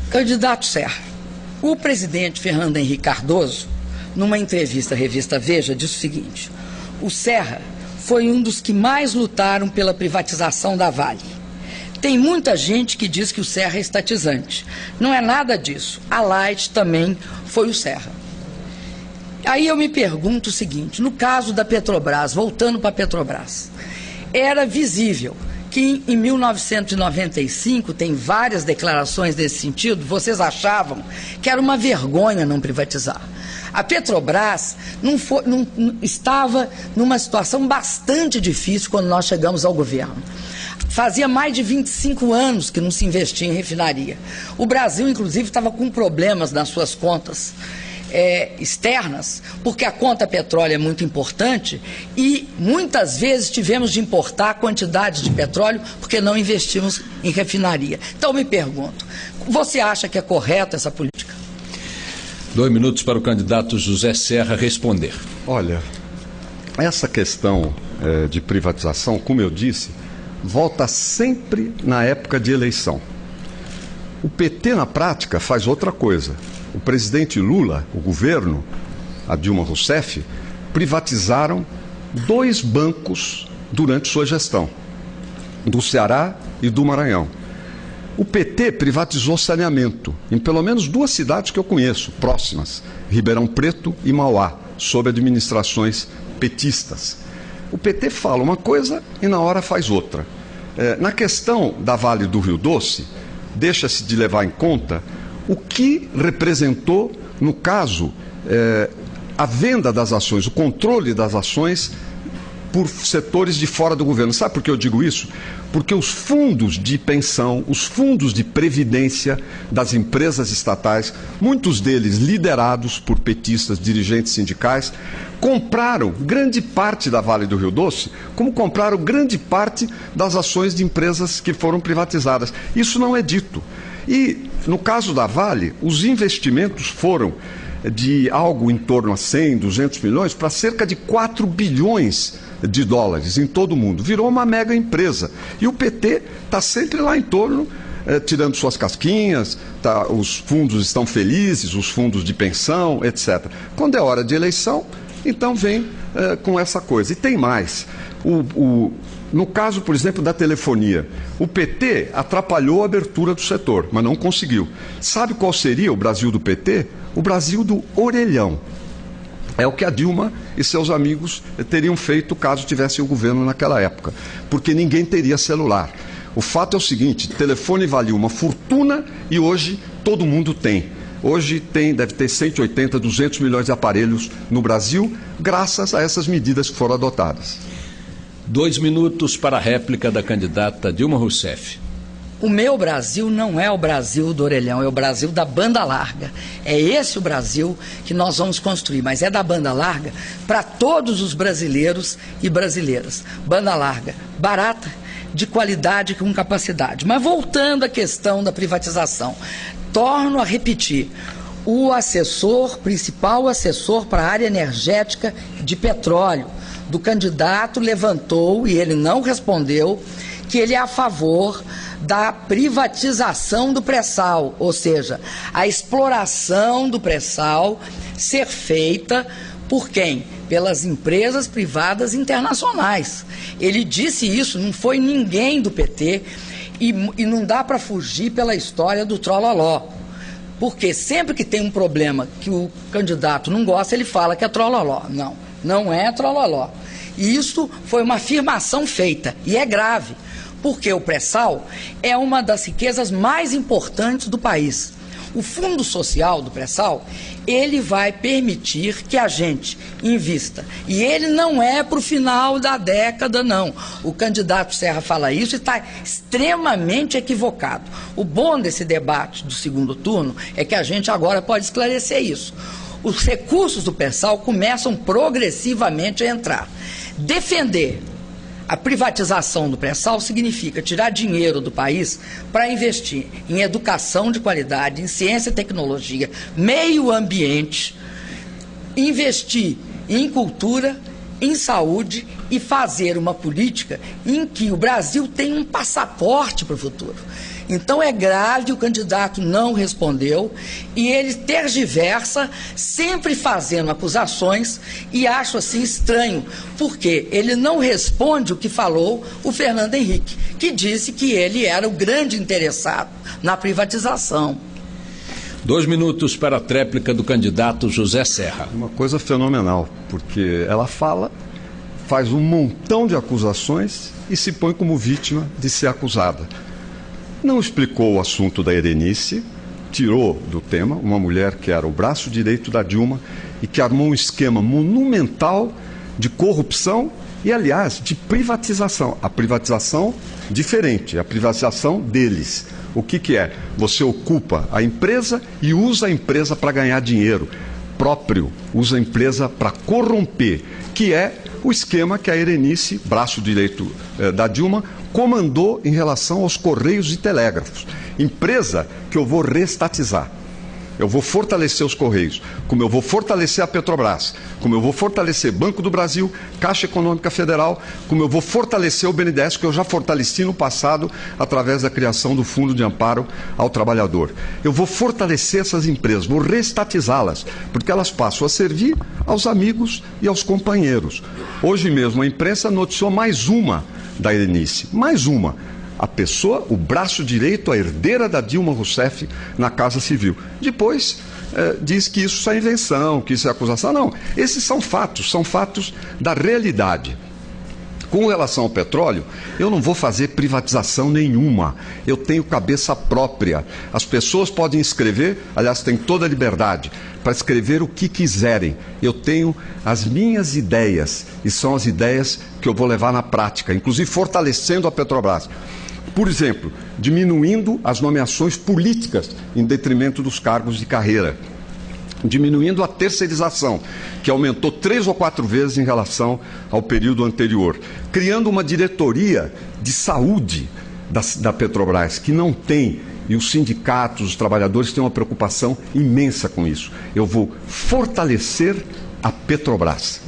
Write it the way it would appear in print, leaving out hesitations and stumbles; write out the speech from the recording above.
Candidato Serra, o presidente Fernando Henrique Cardoso, numa entrevista à revista Veja, disse o seguinte: o Serra foi um dos que mais lutaram pela privatização da Vale. Tem muita gente que diz que o Serra é estatizante. Não é nada disso. A Light também foi o Serra. Aí eu me pergunto o seguinte: no caso da Petrobras, voltando para a Petrobras, era visível que em 1995, tem várias declarações nesse sentido, vocês achavam que era uma vergonha não privatizar. A Petrobras estava numa situação bastante difícil quando nós chegamos ao governo. Fazia mais de 25 anos que não se investia em refinaria. O Brasil, inclusive, estava com problemas nas suas contas externas, porque a conta petróleo é muito importante e muitas vezes tivemos de importar quantidades de petróleo porque não investimos em refinaria. Então me pergunto, você acha que é correta essa política? 2 minutos para o candidato José Serra responder. Olha, essa questão de privatização, como eu disse, volta sempre na época de eleição. O PT, na prática, faz outra coisa. O presidente Lula, o governo, a Dilma Rousseff, privatizaram 2 bancos durante sua gestão, do Ceará e do Maranhão. O PT privatizou saneamento em pelo menos 2 cidades que eu conheço, próximas, Ribeirão Preto e Mauá, sob administrações petistas. O PT fala uma coisa e na hora faz outra. Na questão da Vale do Rio Doce, deixa-se de levar em conta o que representou, no caso, a venda das ações, o controle das ações por setores de fora do governo. Sabe por que eu digo isso? Porque os fundos de pensão, os fundos de previdência das empresas estatais, muitos deles liderados por petistas, dirigentes sindicais, compraram grande parte da Vale do Rio Doce, como compraram grande parte das ações de empresas que foram privatizadas. Isso não é dito. E, no caso da Vale, os investimentos foram de algo em torno a 100, 200 milhões para cerca de 4 bilhões de dólares em todo o mundo. Virou uma mega empresa. E o PT está sempre lá em torno, tirando suas casquinhas, os fundos estão felizes, os fundos de pensão, etc. Quando é hora de eleição, então vem com essa coisa. E tem mais. No caso, por exemplo, da telefonia, o PT atrapalhou a abertura do setor, mas não conseguiu. Sabe qual seria o Brasil do PT? O Brasil do orelhão. É o que a Dilma e seus amigos teriam feito caso tivessem o governo naquela época, porque ninguém teria celular. O fato é o seguinte: telefone valia uma fortuna e hoje todo mundo tem. Hoje deve ter 180, 200 milhões de aparelhos no Brasil, graças a essas medidas que foram adotadas. 2 minutos para a réplica da candidata Dilma Rousseff. O meu Brasil não é o Brasil do orelhão, é o Brasil da banda larga. É esse o Brasil que nós vamos construir, mas é da banda larga para todos os brasileiros e brasileiras. Banda larga, barata, de qualidade, com capacidade. Mas voltando à questão da privatização, torno a repetir: o principal assessor para a área energética de petróleo do candidato levantou, e ele não respondeu, que ele é a favor da privatização do pré-sal, ou seja, a exploração do pré-sal ser feita por quem? Pelas empresas privadas internacionais. Ele disse isso, não foi ninguém do PT, e não dá para fugir pela história do trololó. Porque sempre que tem um problema que o candidato não gosta, ele fala que é trololó. Não, não é trololó. E isso foi uma afirmação feita, e é grave, porque o pré-sal é uma das riquezas mais importantes do país. O fundo social do pré-sal, ele vai permitir que a gente invista. E ele não é para o final da década, não. O candidato Serra fala isso e está extremamente equivocado. O bom desse debate do segundo turno é que a gente agora pode esclarecer isso. Os recursos do pré-sal começam progressivamente a entrar. Defender a privatização do pré-sal significa tirar dinheiro do país para investir em educação de qualidade, em ciência e tecnologia, meio ambiente, investir em cultura, em saúde e fazer uma política em que o Brasil tem um passaporte para o futuro. Então é grave, o candidato não respondeu e ele tergiversa, sempre fazendo acusações, e acho assim estranho, porque ele não responde o que falou o Fernando Henrique, que disse que ele era o grande interessado na privatização. 2 minutos para a tréplica do candidato José Serra. Uma coisa fenomenal, porque ela fala, faz um montão de acusações e se põe como vítima de ser acusada. Não explicou o assunto da Erenice, tirou do tema uma mulher que era o braço direito da Dilma e que armou um esquema monumental de corrupção e, aliás, de privatização. A privatização diferente, a privatização deles. O que é? Você ocupa a empresa e usa a empresa para ganhar dinheiro próprio, usa a empresa para corromper, que é o esquema que a Erenice, braço direito da Dilma, comandou em relação aos Correios e Telégrafos. Empresa que eu vou reestatizar. Eu vou fortalecer os Correios, como eu vou fortalecer a Petrobras, como eu vou fortalecer Banco do Brasil, Caixa Econômica Federal, como eu vou fortalecer o BNDES, que eu já fortaleci no passado através da criação do Fundo de Amparo ao Trabalhador. Eu vou fortalecer essas empresas, vou reestatizá-las, porque elas passam a servir aos amigos e aos companheiros. Hoje mesmo a imprensa noticiou mais uma da Erenice, mais uma. A pessoa, o braço direito, a herdeira da Dilma Rousseff na Casa Civil. Depois diz que isso é invenção, que isso é acusação. Não, esses são fatos da realidade. Com relação ao petróleo, eu não vou fazer privatização nenhuma. Eu tenho cabeça própria. As pessoas podem escrever, aliás, têm toda a liberdade para escrever o que quiserem. Eu tenho as minhas ideias e são as ideias que eu vou levar na prática, inclusive fortalecendo a Petrobras. Por exemplo, diminuindo as nomeações políticas em detrimento dos cargos de carreira. Diminuindo a terceirização, que aumentou 3 ou 4 vezes em relação ao período anterior. Criando uma diretoria de saúde da Petrobras, que não tem, e os sindicatos, os trabalhadores têm uma preocupação imensa com isso. Eu vou fortalecer a Petrobras.